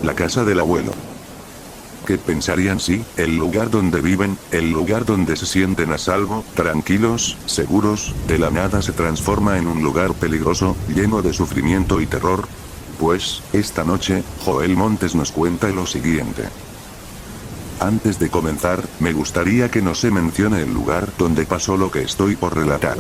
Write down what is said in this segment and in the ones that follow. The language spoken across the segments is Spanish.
La casa del abuelo. ¿Qué pensarían si, el lugar donde viven, el lugar donde se sienten a salvo, tranquilos, seguros, de la nada se transforma en un lugar peligroso, lleno de sufrimiento y terror? Pues, esta noche, Joel Montes nos cuenta lo siguiente. Antes de comenzar, me gustaría que no se mencione el lugar donde pasó lo que estoy por relatar.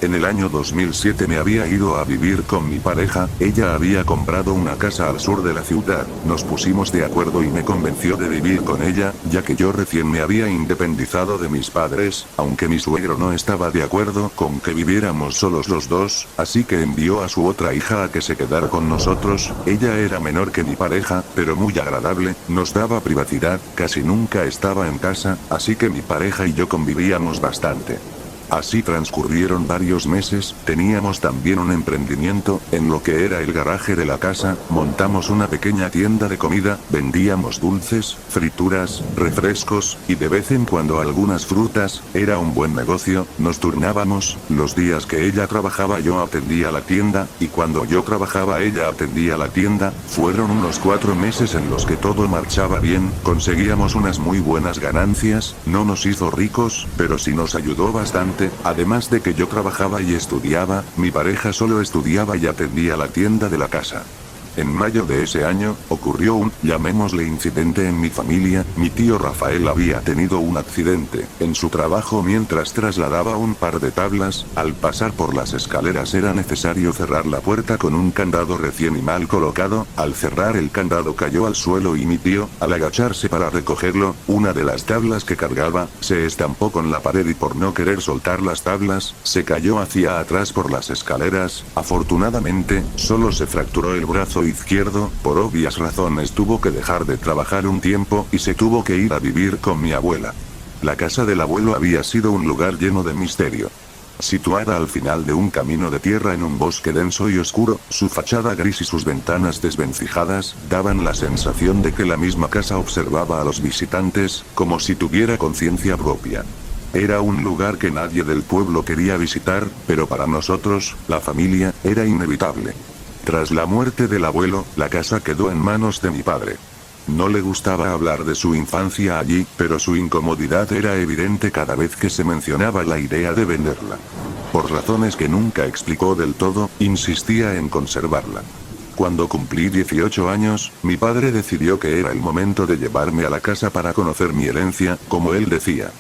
En el año 2007 me había ido a vivir con mi pareja, ella había comprado una casa al sur de la ciudad, nos pusimos de acuerdo y me convenció de vivir con ella, ya que yo recién me había independizado de mis padres, aunque mi suegro no estaba de acuerdo con que viviéramos solos los dos, así que envió a su otra hija a que se quedara con nosotros. Ella era menor que mi pareja, pero muy agradable, nos daba privacidad, casi nunca estaba en casa, así que mi pareja y yo convivíamos bastante. Así transcurrieron varios meses, teníamos también un emprendimiento, en lo que era el garaje de la casa, montamos una pequeña tienda de comida, vendíamos dulces, frituras, refrescos, y de vez en cuando algunas frutas, era un buen negocio, nos turnábamos, los días que ella trabajaba yo atendía la tienda, y cuando yo trabajaba ella atendía la tienda, fueron unos 4 meses en los que todo marchaba bien, conseguíamos unas muy buenas ganancias, no nos hizo ricos, pero sí nos ayudó bastante. Además de que yo trabajaba y estudiaba, mi pareja solo estudiaba y atendía la tienda de la casa. En mayo de ese año, ocurrió un, llamémosle incidente en mi familia, mi tío Rafael había tenido un accidente, en su trabajo mientras trasladaba un par de tablas, al pasar por las escaleras era necesario cerrar la puerta con un candado recién y mal colocado, al cerrar el candado cayó al suelo y mi tío, al agacharse para recogerlo, una de las tablas que cargaba, se estampó con la pared y por no querer soltar las tablas, se cayó hacia atrás por las escaleras, afortunadamente, solo se fracturó el brazo izquierdo, por obvias razones tuvo que dejar de trabajar un tiempo y se tuvo que ir a vivir con mi abuela. La casa del abuelo había sido un lugar lleno de misterio. Situada al final de un camino de tierra en un bosque denso y oscuro, su fachada gris y sus ventanas desvencijadas, daban la sensación de que la misma casa observaba a los visitantes, como si tuviera conciencia propia. Era un lugar que nadie del pueblo quería visitar, pero para nosotros, la familia, era inevitable. Tras la muerte del abuelo, la casa quedó en manos de mi padre. No le gustaba hablar de su infancia allí, pero su incomodidad era evidente cada vez que se mencionaba la idea de venderla. Por razones que nunca explicó del todo, insistía en conservarla. Cuando cumplí 18 años, mi padre decidió que era el momento de llevarme a la casa para conocer mi herencia, como él decía.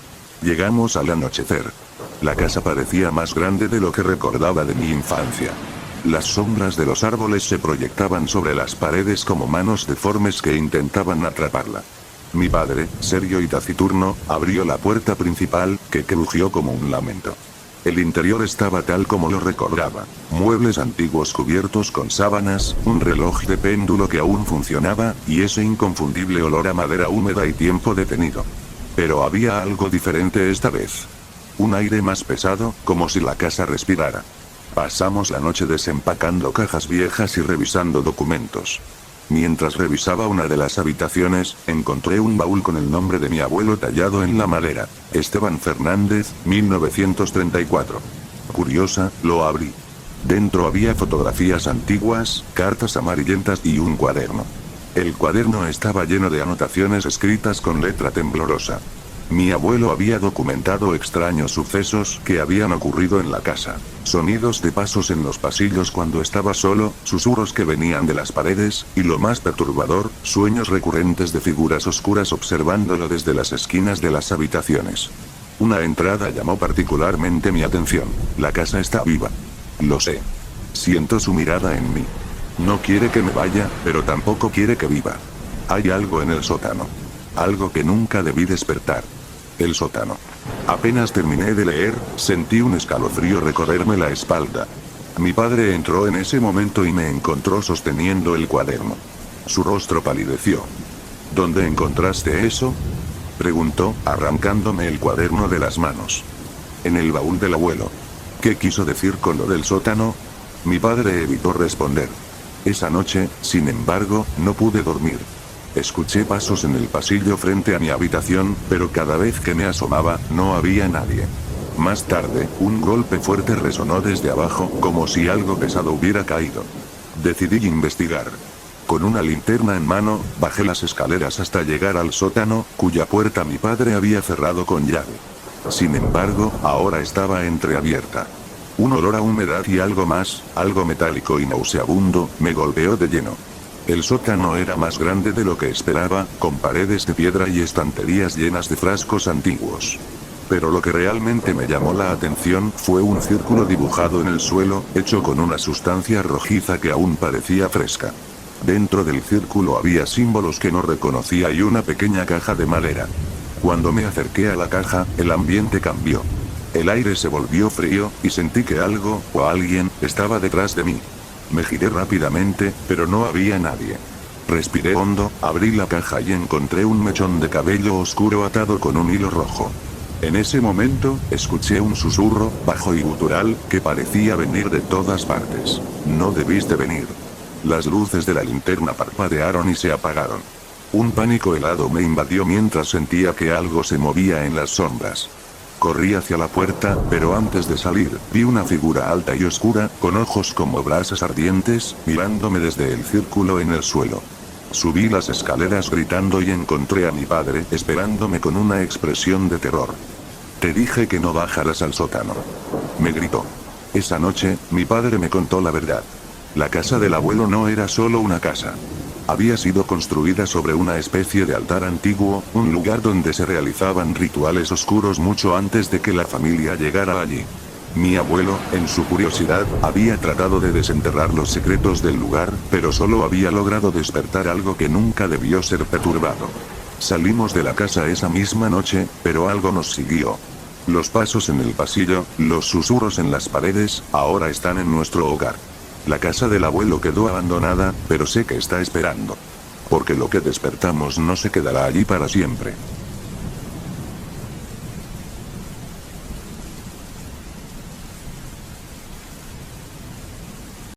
Llegamos al anochecer. La casa parecía más grande de lo que recordaba de mi infancia. Las sombras de los árboles se proyectaban sobre las paredes como manos deformes que intentaban atraparla. Mi padre, serio y taciturno, abrió la puerta principal, que crujió como un lamento. El interior estaba tal como lo recordaba. Muebles antiguos cubiertos con sábanas, un reloj de péndulo que aún funcionaba, y ese inconfundible olor a madera húmeda y tiempo detenido. Pero había algo diferente esta vez. Un aire más pesado, como si la casa respirara. Pasamos la noche desempacando cajas viejas y revisando documentos. Mientras revisaba una de las habitaciones, encontré un baúl con el nombre de mi abuelo tallado en la madera. Esteban Fernández, 1934. Curiosa, lo abrí. Dentro había fotografías antiguas, cartas amarillentas y un cuaderno. El cuaderno estaba lleno de anotaciones escritas con letra temblorosa. Mi abuelo había documentado extraños sucesos que habían ocurrido en la casa. Sonidos de pasos en los pasillos cuando estaba solo, susurros que venían de las paredes, y lo más perturbador, sueños recurrentes de figuras oscuras observándolo desde las esquinas de las habitaciones. Una entrada llamó particularmente mi atención. La casa está viva. Lo sé. Siento su mirada en mí. No quiere que me vaya, pero tampoco quiere que viva. Hay algo en el sótano. Algo que nunca debí despertar. El sótano. Apenas terminé de leer, sentí un escalofrío recorrerme la espalda. Mi padre entró en ese momento y me encontró sosteniendo el cuaderno. Su rostro palideció. ¿Dónde encontraste eso?, preguntó, arrancándome el cuaderno de las manos. En el baúl del abuelo. ¿Qué quiso decir con lo del sótano? Mi padre evitó responder. Esa noche, sin embargo, no pude dormir. Escuché pasos en el pasillo frente a mi habitación, pero cada vez que me asomaba, no había nadie. Más tarde, un golpe fuerte resonó desde abajo, como si algo pesado hubiera caído. Decidí investigar. Con una linterna en mano, bajé las escaleras hasta llegar al sótano, cuya puerta mi padre había cerrado con llave. Sin embargo, ahora estaba entreabierta. Un olor a humedad y algo más, algo metálico y nauseabundo, me golpeó de lleno. El sótano era más grande de lo que esperaba, con paredes de piedra y estanterías llenas de frascos antiguos. Pero lo que realmente me llamó la atención fue un círculo dibujado en el suelo, hecho con una sustancia rojiza que aún parecía fresca. Dentro del círculo había símbolos que no reconocía y una pequeña caja de madera. Cuando me acerqué a la caja, el ambiente cambió. El aire se volvió frío, y sentí que algo, o alguien, estaba detrás de mí. Me giré rápidamente, pero no había nadie. Respiré hondo, abrí la caja y encontré un mechón de cabello oscuro atado con un hilo rojo. En ese momento, escuché un susurro, bajo y gutural, que parecía venir de todas partes. No debiste venir. Las luces de la linterna parpadearon y se apagaron. Un pánico helado me invadió mientras sentía que algo se movía en las sombras. Corrí hacia la puerta, pero antes de salir, vi una figura alta y oscura, con ojos como brasas ardientes, mirándome desde el círculo en el suelo. Subí las escaleras gritando y encontré a mi padre esperándome con una expresión de terror. «Te dije que no bajaras al sótano», me gritó. Esa noche, mi padre me contó la verdad. La casa del abuelo no era solo una casa. Había sido construida sobre una especie de altar antiguo, un lugar donde se realizaban rituales oscuros mucho antes de que la familia llegara allí. Mi abuelo, en su curiosidad, había tratado de desenterrar los secretos del lugar, pero solo había logrado despertar algo que nunca debió ser perturbado. Salimos de la casa esa misma noche, pero algo nos siguió. Los pasos en el pasillo, los susurros en las paredes, ahora están en nuestro hogar. La casa del abuelo quedó abandonada, pero sé que está esperando. Porque lo que despertamos no se quedará allí para siempre.